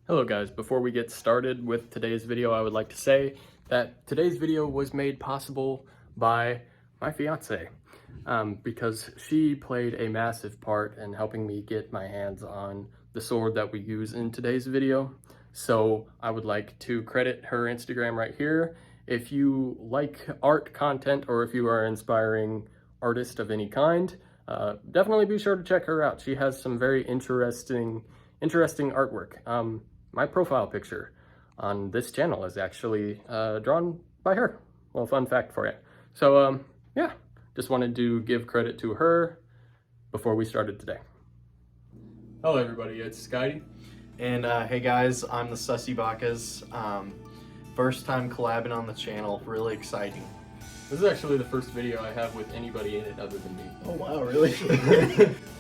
Hello guys, before we get started with today's video, I would like to say that today's video was made possible by my fiance because she played a massive part in helping me get my hands on the sword that we use in today's video. So I would like to credit her Instagram right here. If you like art content or if you are an inspiring artist of any kind, definitely be sure to check her out. She has some very interesting artwork. My profile picture on this channel is actually drawn by her. Well, fun fact for you. So yeah, just wanted to give credit to her before we started today. Hello everybody, it's Skydie. And hey guys, I'm the Sussy Bakas. First time collabing on the channel, really exciting. This is actually the first video I have with anybody in it other than me. Oh wow, really?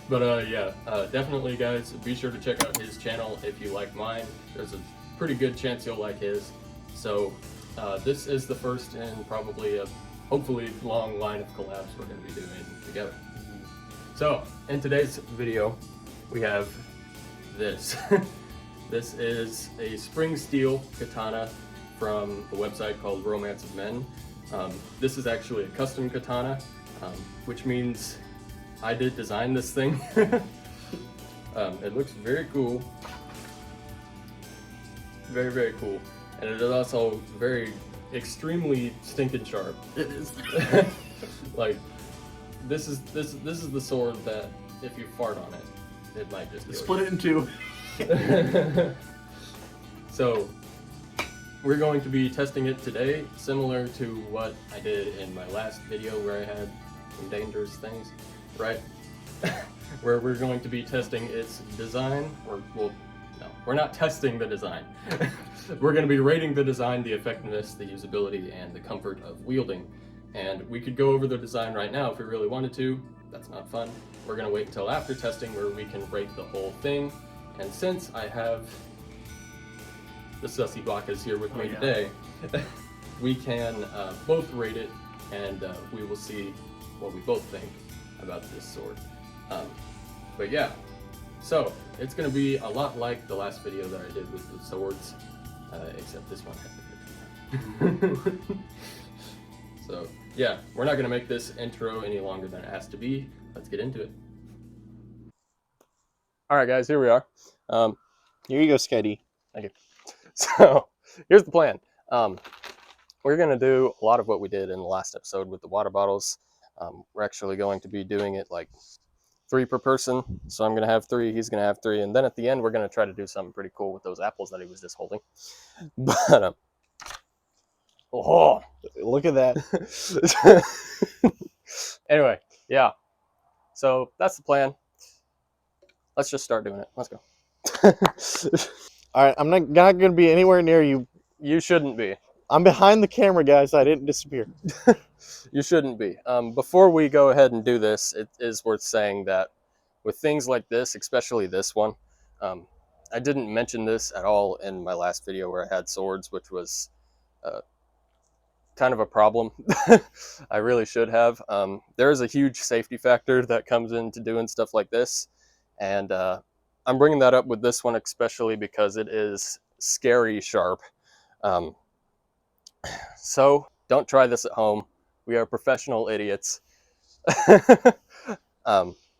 But yeah, definitely guys, be sure to check out his channel if you like mine. There's a pretty good chance you'll like his. So this is the first in probably a hopefully long line of collabs we're going to be doing together. So in today's video, we have this. This is a spring steel katana from a website called Romance of Men. This is actually a custom katana, which means I did design this thing. It looks very cool. Very, very cool. And it is also very extremely stinking sharp. It is. Like this is the sword that if you fart on it, it might just Split it in two. So we're going to be testing it today, similar to what I did in my last video where I had some dangerous things, right? Where we're going to be testing its design, or well, no, we're not testing the design. We're going to be rating the design, the effectiveness, the usability, and the comfort of wielding. And we could go over the design right now if we really wanted to. That's not fun. We're going to wait until after testing where we can rate the whole thing. And since I have the Sussy Bakas here with me today, we can both rate it, and we will see what we both think about this sword. But yeah, so it's going to be a lot like the last video that I did with the swords, except this one has the katana. So yeah, we're not going to make this intro any longer than it has to be. Let's get into it. All right, guys, here we are. Here you go, Skydie. Thank you. So here's the plan. We're going to do a lot of what we did in the last episode with the water bottles. We're actually going to be doing it like 3 per person. So I'm going to have 3, he's going to have 3. And then at the end, we're going to try to do something pretty cool with those apples that he was just holding. But, oh, Look at that. Anyway, yeah. So that's the plan. Let's just start doing it. Let's go. All right, I'm not going to be anywhere near you. You shouldn't be. I'm behind the camera, guys. I didn't disappear. You shouldn't be. Before we go ahead and do this, it is worth saying that with things like this, especially this one, I didn't mention this at all in my last video where I had swords, which was kind of a problem. I really should have. There is a huge safety factor that comes into doing stuff like this, and I'm bringing that up with this one especially because it is scary sharp. So don't try this at home. We are professional idiots.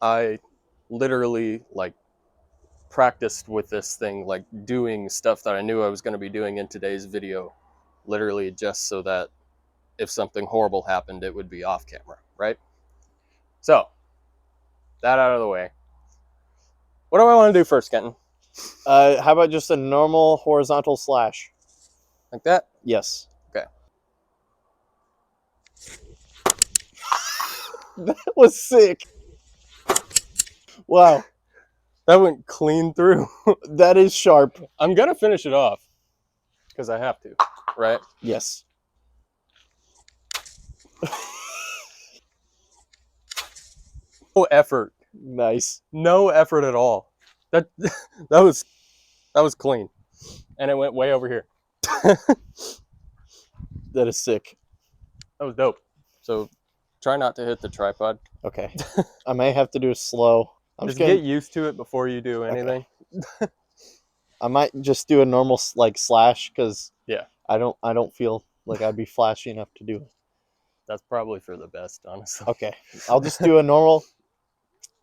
I literally like practiced with this thing, like doing stuff that I knew I was going to be doing in today's video, literally just so that if something horrible happened, it would be off camera, right? So that out of the way. What do I want to do first, Kenton? How about just a normal horizontal slash? Like that? Yes. Okay. That was sick. Wow. That went clean through. That is sharp. I'm going to finish it off because I have to, right? Yes. No effort. Nice. No effort at all. That was clean. And it went way over here. That is sick. That was dope. So try not to hit the tripod. Okay. I may have to do a slow. Just get used to it before you do anything. Okay. I might just do a normal like slash because Yeah. I don't feel like I'd be flashy enough to do it. That's probably for the best, honestly. Okay, I'll just do a normal.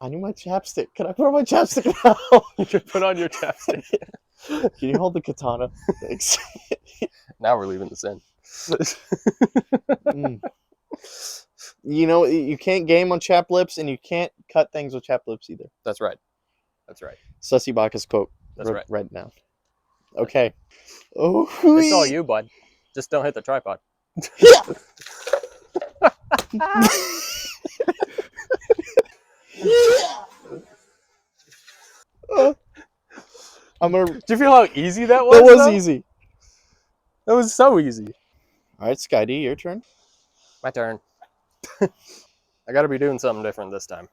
I need my chapstick. Can I put on my chapstick now? You can put on your chapstick. Can you hold the katana? Thanks. Now we're leaving this in. You know, you can't game on chap lips, and you can't cut things with chap lips either. That's right. That's right. Sussy Bakas quote. That's right. Right now. Okay. Oh, it's all you, bud. Just don't hit the tripod. I'm gonna. Do you feel how easy that was? That was though? easy. That was so easy. All right, Skydee, your turn. My turn. I got to be doing something different this time.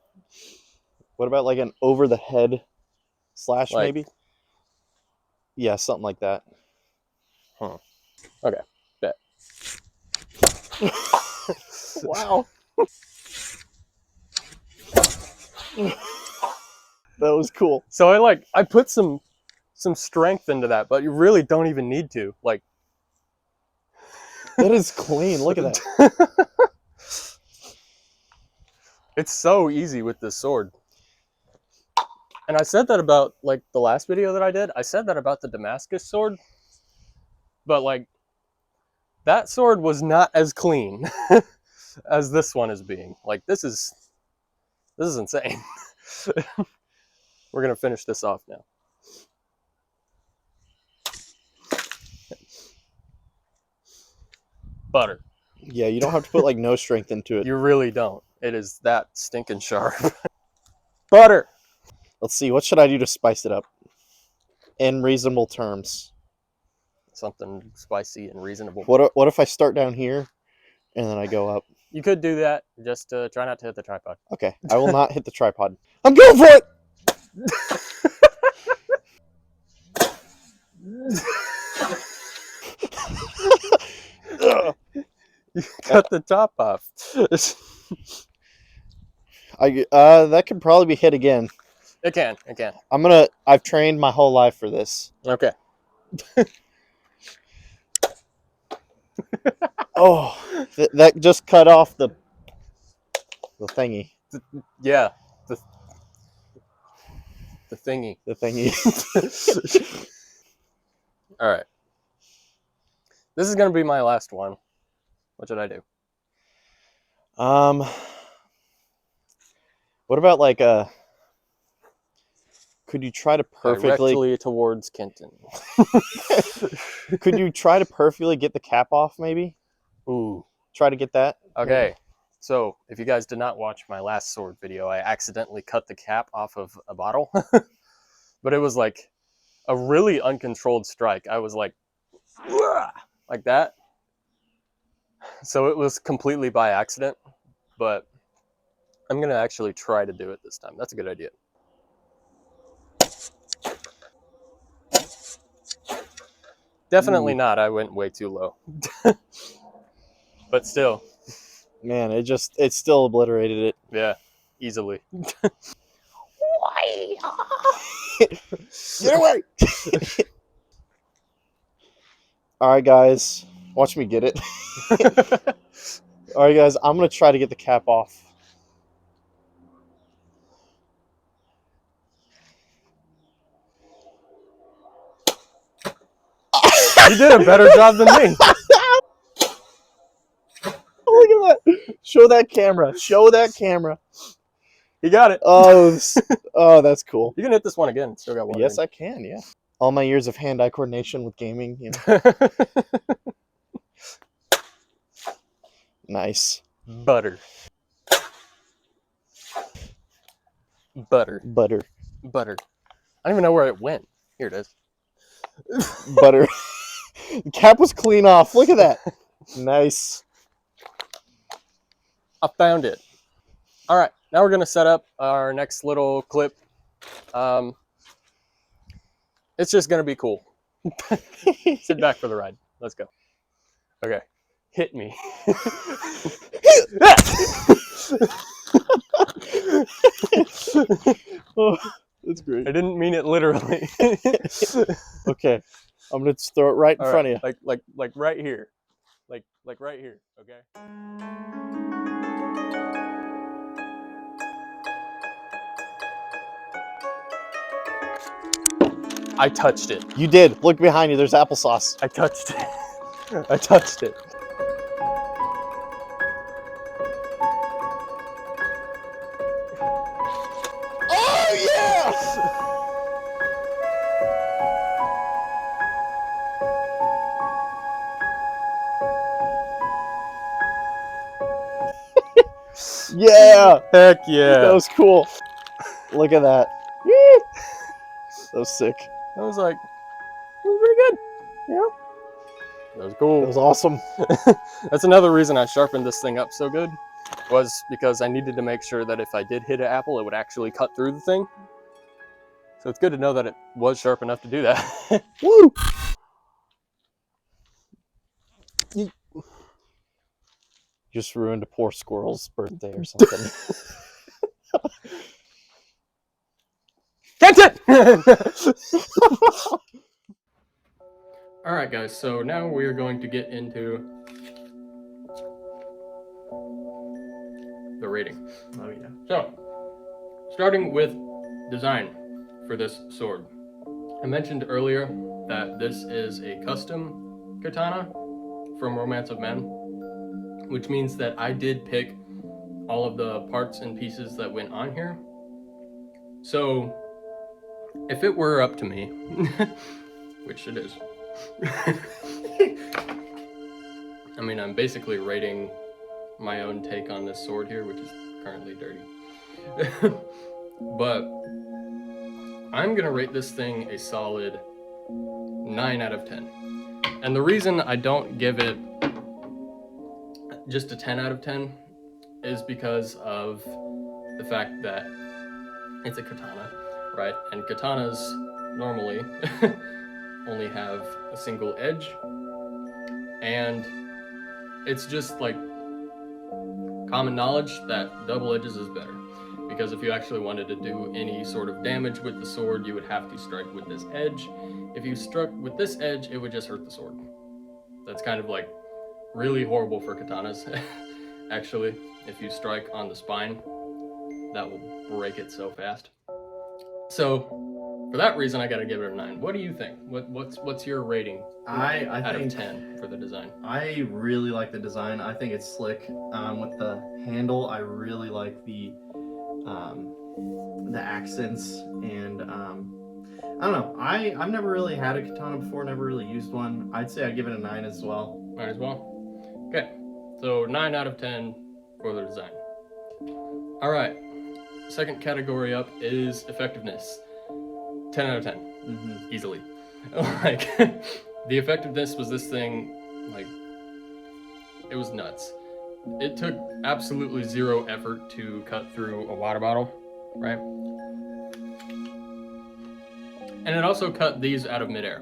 What about like an over the head slash Like- maybe? Yeah, something like that. Huh. Okay. Bet. Wow. That was cool. So I put some strength into that, but you really don't even need to. Like, That is clean. Look at that. it's so easy with this sword. And I said that about like the last video that I did. I said that about the Damascus sword. But like that sword was not as clean as this one is being. Like this is insane. We're going to finish this off now. Butter. Yeah, you don't have to put like no strength into it. You really don't. It is that stinking sharp. Butter. Let's see. What should I do to spice it up? In reasonable terms. Something spicy and reasonable. What if I start down here and then I go up? You could do that. Just try not to hit the tripod. Okay, I will not hit the tripod. I'm going for it! You cut the top off. That could probably be hit again. It can. It can. I've trained my whole life for this. Okay. Oh, that just cut off the thingy. Yeah. The thingy. The thingy. All right. This is going to be my last one. What should I do? What about like could you try to perfectly Directly towards Kenton. could you try to perfectly get the cap off maybe? Ooh. Try to get that? Okay. So, if you guys did not watch my last sword video, I accidentally cut the cap off of a bottle. But it was like a really uncontrolled strike. I was like that. So it was completely by accident, but I'm going to actually try to do it this time. That's a good idea. Definitely not. I went way too low. But still. Man, it still obliterated it. Yeah, easily. Get away! All right, guys. Watch me get it. All right, guys. I'm going to try to get the cap off. You did a better job than me. Look at that. Show that camera. Show that camera. You got it. Oh, that's cool. You can hit this one again. Still got one. Yes, I can, yeah. All my years of hand-eye coordination with gaming, you know. Nice. Butter. Butter. Butter. Butter. I don't even know where it went. Here it is. Butter. The cap was clean off. Look at that. Nice. I found it. All right. Now we're going to set up our next little clip. It's just going to be cool. Sit back for the ride. Let's go. Okay. Hit me. Oh, That's great. I didn't mean it literally. Okay, I'm gonna just throw it right in All front right, of you. like right here, like right here. Okay. I touched it. You did. Look behind you. There's applesauce. I touched it. I touched it. Oh yeah! Yeah! Heck yeah. That was cool. Look at that. Woo! That was sick. I was like, it was pretty good. Yeah. That was cool. That was awesome. That's another reason I sharpened this thing up so good, was because I needed to make sure that if I did hit an apple, it would actually cut through the thing. So it's good to know that it was sharp enough to do that. Woo! You just ruined a poor squirrel's birthday or something. Catch it! Alright guys, so now we're going to get into the rating. Oh yeah. So, starting with design for this sword. I mentioned earlier that this is a custom katana from Romance of Men, which means that I did pick all of the parts and pieces that went on here. So, if it were up to me, which it is, I mean, I'm basically rating my own take on this sword here, which is currently dirty. But I'm gonna rate this thing a solid 9 out of 10. And the reason I don't give it just a 10 out of 10 is because of the fact that it's a katana, right? And katanas normally only have a single edge, and it's just like common knowledge that double edges is better, because if you actually wanted to do any sort of damage with the sword, you would have to strike with this edge. If you struck with this edge, it would just hurt the sword. That's kind of like really horrible for katanas. Actually, if you strike on the spine, that will break it so fast. So for that reason, I gotta give it a 9. What do you think? What's your rating I out think of 10 for the design? I really like the design. I think it's slick. With the handle, I really like the accents, and I don't know. I've never really had a katana before. Never really used one. I'd say I'd give it a 9 as well. 9 as well. Okay, so 9 out of 10 for the design. All right, second category up is effectiveness. 10 out of 10, easily. Like, the effectiveness was this thing, like, it was nuts. It took absolutely zero effort to cut through a water bottle, right? And it also cut these out of midair.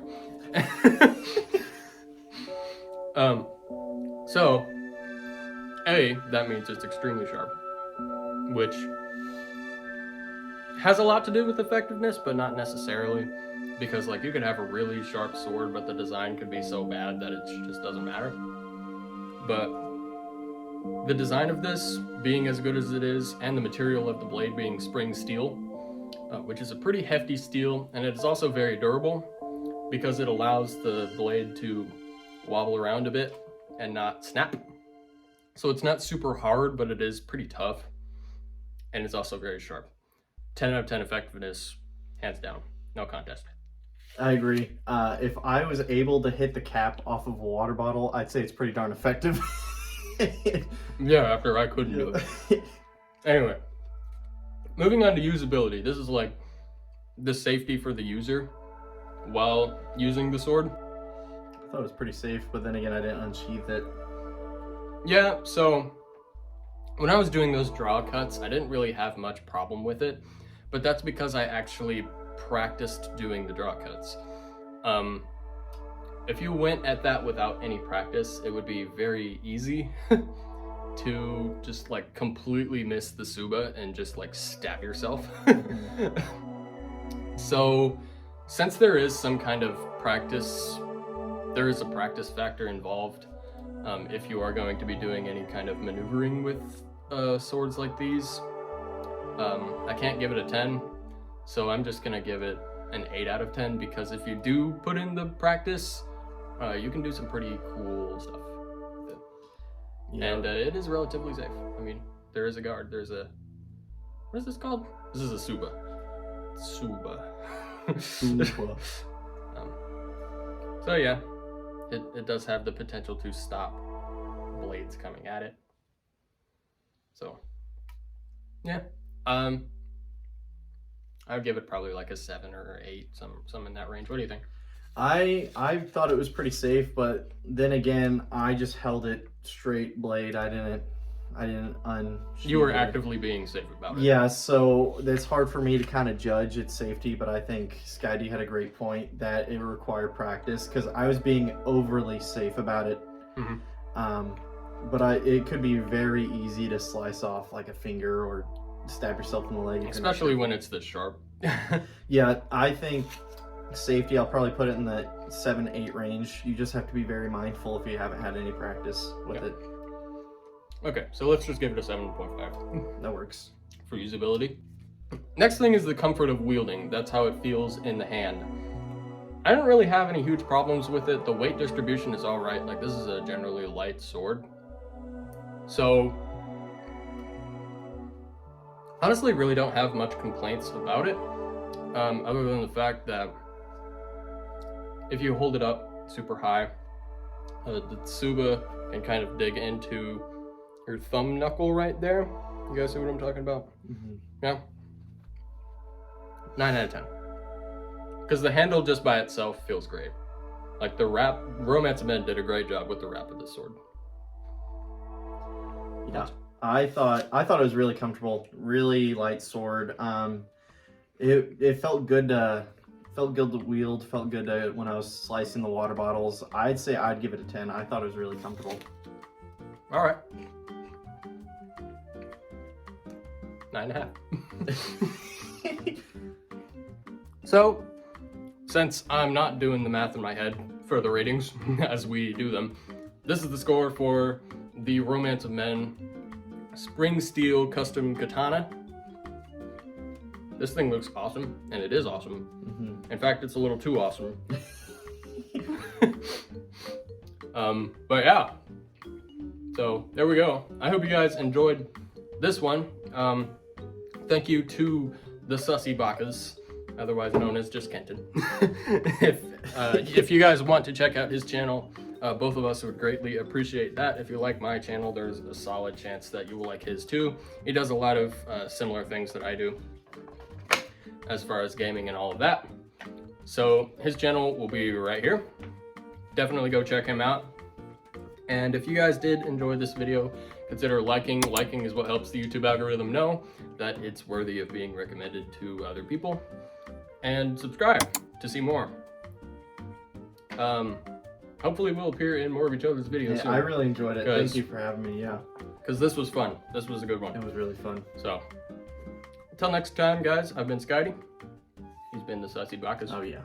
So, A, that means it's extremely sharp, which has a lot to do with effectiveness, but not necessarily, because like you could have a really sharp sword, but the design could be so bad that it just doesn't matter. But the design of this being as good as it is, and the material of the blade being spring steel, which is a pretty hefty steel, and it is also very durable because it allows the blade to wobble around a bit and not snap. So it's not super hard, but it is pretty tough, and it's also very sharp. 10 out of 10 effectiveness, hands down, no contest. I agree. If I was able to hit the cap off of a water bottle, I'd say it's pretty darn effective. Yeah, after I couldn't do it. Anyway, moving on to usability. This is like the safety for the user while using the sword. I thought it was pretty safe, but then again, I didn't unsheath it. Yeah, so when I was doing those draw cuts, I didn't really have much problem with it, but that's because I actually practiced doing the draw cuts. If you went at that without any practice, it would be very easy to just like completely miss the Suba and just like stab yourself. So, since there is some kind of practice, there is a practice factor involved. If you are going to be doing any kind of maneuvering with swords like these, I can't give it a 10, so I'm just gonna give it an 8 out of 10, because if you do put in the practice, you can do some pretty cool stuff with it. Yeah. And it is relatively safe. I mean, there is a guard, there's a, what is this called? This is a Suba. Suba. So yeah, it does have the potential to stop blades coming at it. So yeah, I would give it probably like a 7 or 8, some in that range. What do you think? I thought it was pretty safe, but then again, I just held it straight blade. I didn't You were actively being safe about it. Yeah, so it's hard for me to kind of judge its safety, but I think Skydy had a great point that it required practice, because I was being overly safe about it. But it could be very easy to slice off like a finger or stab yourself in the leg. Especially when it's this sharp. Yeah, I think safety, I'll probably put it in the 7-8 range. You just have to be very mindful if you haven't had any practice with it. Okay, so let's just give it a 7.5. That works. For usability. Next thing is the comfort of wielding. That's how it feels in the hand. I don't really have any huge problems with it. The weight distribution is all right. Like, this is a generally light sword. So, honestly, really don't have much complaints about it. Other than the fact that if you hold it up super high, the Tsuba can kind of dig into your thumb knuckle right there. You guys see what I'm talking about? Yeah. 9 out of 10. Because the handle just by itself feels great. Like the wrap, Romance of Men did a great job with the wrap of this sword. Yeah, I thought it was really comfortable, really light sword. It felt good to wield, felt good to, when I was slicing the water bottles. I'd say I'd give it a 10. I thought it was really comfortable. All right. 9.5. So, since I'm not doing the math in my head for the ratings as we do them, this is the score for the Romance of Men Spring Steel Custom Katana. This thing looks awesome, and it is awesome. In fact, it's a little too awesome. But yeah, so there we go. I hope you guys enjoyed this one. Thank you to the Sussy Bakas, otherwise known as just Kenton. If you guys want to check out his channel, both of us would greatly appreciate that. If you like my channel, there's a solid chance that you will like his too. He does a lot of similar things that I do as far as gaming and all of that. So his channel will be right here. Definitely go check him out. And if you guys did enjoy this video, consider liking. Liking is what helps the YouTube algorithm know that it's worthy of being recommended to other people. And subscribe to see more. Hopefully we'll appear in more of each other's videos soon. I really enjoyed it. Thank you for having me, yeah. Because this was fun. This was a good one. It was really fun. So, until next time, guys, I've been Skydy. He's been the Sussy Bakas. Oh, yeah.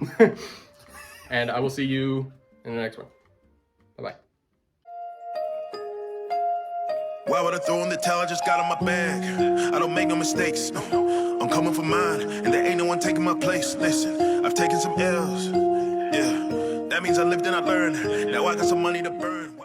And I will see you in the next one. Bye-bye. Why would I throw in the towel? I just got on my bag. I don't make no mistakes. No, I'm coming for mine, and there ain't no one taking my place. Listen, I've taken some L's. Yeah, that means I lived and I learned. Now I got some money to burn.